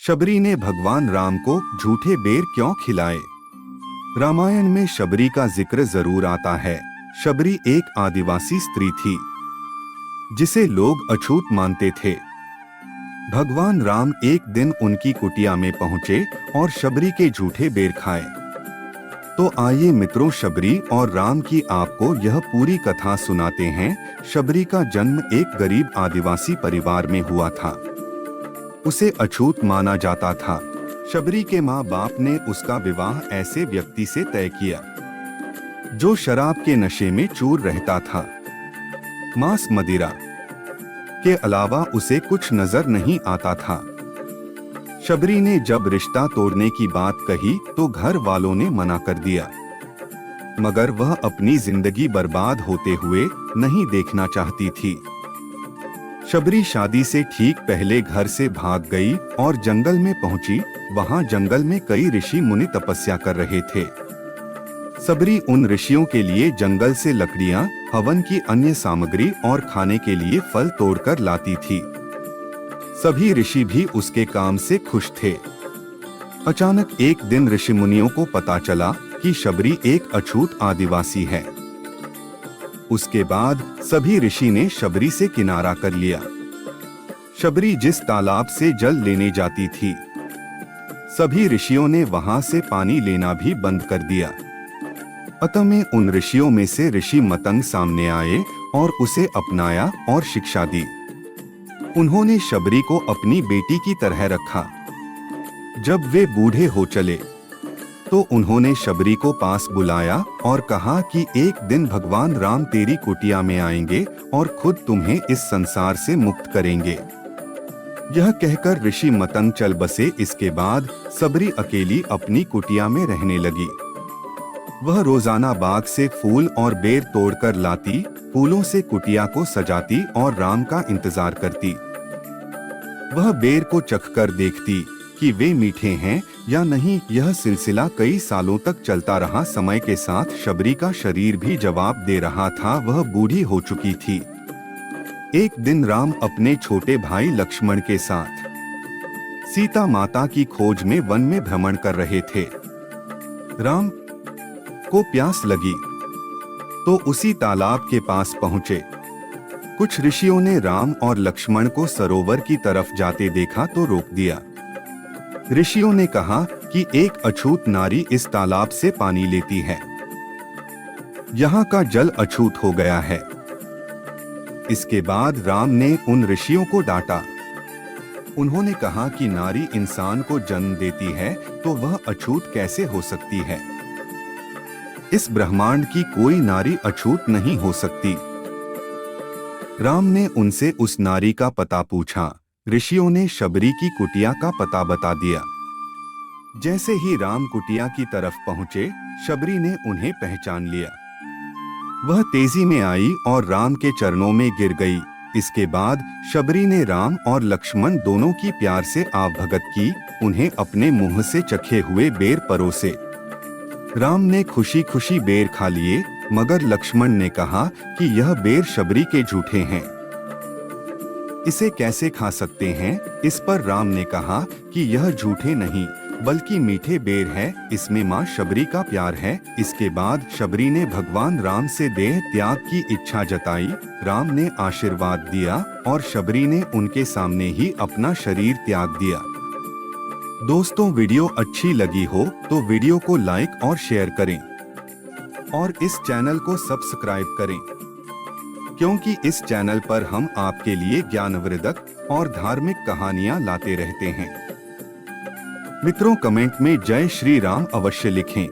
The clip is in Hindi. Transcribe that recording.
शबरी ने भगवान राम को झूठे बेर क्यों खिलाए? रामायण में शबरी का जिक्र जरूर आता है। शबरी एक आदिवासी स्त्री थी जिसे लोग अछूत मानते थे। भगवान राम एक दिन उनकी कुटिया में पहुंचे और शबरी के झूठे बेर खाए। तो आइए मित्रों, शबरी और राम की आपको यह पूरी कथा सुनाते हैं। शबरी का जन्म एक गरीब आदिवासी परिवार में हुआ था। उसे अछूत माना जाता था। शबरी के माँ बाप ने उसका विवाह ऐसे व्यक्ति से तय किया जो शराब के नशे में चूर रहता था। मांस मदिरा के अलावा उसे कुछ नजर नहीं आता था। शबरी ने जब रिश्ता तोड़ने की बात कही तो घर वालों ने मना कर दिया, मगर वह अपनी जिंदगी बर्बाद होते हुए नहीं देखना चाहती थी। शबरी शादी से ठीक पहले घर से भाग गई और जंगल में पहुंची। वहां जंगल में कई ऋषि मुनि तपस्या कर रहे थे। शबरी उन ऋषियों के लिए जंगल से लकड़ियां, हवन की अन्य सामग्री और खाने के लिए फल तोड़कर लाती थी। सभी ऋषि भी उसके काम से खुश थे। अचानक एक दिन ऋषि मुनियों को पता चला कि शबरी एक अछूत आदिवासी है। उसके बाद सभी ऋषि ने शबरी से किनारा कर लिया। शबरी जिस तालाब से जल लेने जाती थी, सभी ऋषियों ने वहां से पानी लेना भी बंद कर दिया। अतः में उन ऋषियों में से ऋषि मतंग सामने आए और उसे अपनाया और शिक्षा दी। उन्होंने शबरी को अपनी बेटी की तरह रखा। जब वे बूढ़े हो चले तो उन्होंने शबरी को पास बुलाया और कहा कि एक दिन भगवान राम तेरी कुटिया में आएंगे और खुद तुम्हें इस संसार से मुक्त करेंगे। यह कहकर ऋषि मतंग चल बसे। इसके बाद शबरी अकेली अपनी कुटिया में रहने लगी। वह रोजाना बाग से फूल और बेर तोड़कर लाती, फूलों से कुटिया को सजाती और राम का इंतजार करती। वह बेर को चखकर देखती कि वे मीठे हैं या नहीं। यह सिलसिला कई सालों तक चलता रहा। समय के साथ शबरी का शरीर भी जवाब दे रहा था। वह बूढ़ी हो चुकी थी। एक दिन राम अपने छोटे भाई लक्ष्मण के साथ सीता माता की खोज में वन में भ्रमण कर रहे थे। राम को प्यास लगी तो उसी तालाब के पास पहुंचे। कुछ ऋषियों ने राम और लक्ष्मण को सरोवर की तरफ जाते देखा तो रोक दिया। ऋषियों ने कहा कि एक अछूत नारी इस तालाब से पानी लेती है। यहाँ का जल अछूत हो गया है। इसके बाद राम ने उन ऋषियों को डांटा। उन्होंने कहा कि नारी इंसान को जन्म देती है तो वह अछूत कैसे हो सकती है? इस ब्रह्मांड की कोई नारी अछूत नहीं हो सकती। राम ने उनसे उस नारी का पता पूछा। ऋषियों ने शबरी की कुटिया का पता बता दिया। जैसे ही राम कुटिया की तरफ पहुंचे, शबरी ने उन्हें पहचान लिया। वह तेजी में आई और राम के चरणों में गिर गई। इसके बाद शबरी ने राम और लक्ष्मण दोनों की प्यार से आवभगत की। उन्हें अपने मुंह से चखे हुए बेर परोसे। राम ने खुशी खुशी बेर खा लिए, मगर लक्ष्मण ने कहा कि यह बेर शबरी के झूठे हैं, इसे कैसे खा सकते हैं? इस पर राम ने कहा कि यह झूठे नहीं बल्कि मीठे बेर है, इसमें माँ शबरी का प्यार है। इसके बाद शबरी ने भगवान राम से देह त्याग की इच्छा जताई। राम ने आशीर्वाद दिया और शबरी ने उनके सामने ही अपना शरीर त्याग दिया। दोस्तों, वीडियो अच्छी लगी हो तो वीडियो को लाइक और शेयर करें और इस चैनल को सब्सक्राइब करें, क्योंकि इस चैनल पर हम आपके लिए ज्ञानवर्धक और धार्मिक कहानियां लाते रहते हैं। मित्रों, कमेंट में जय श्री राम अवश्य लिखें।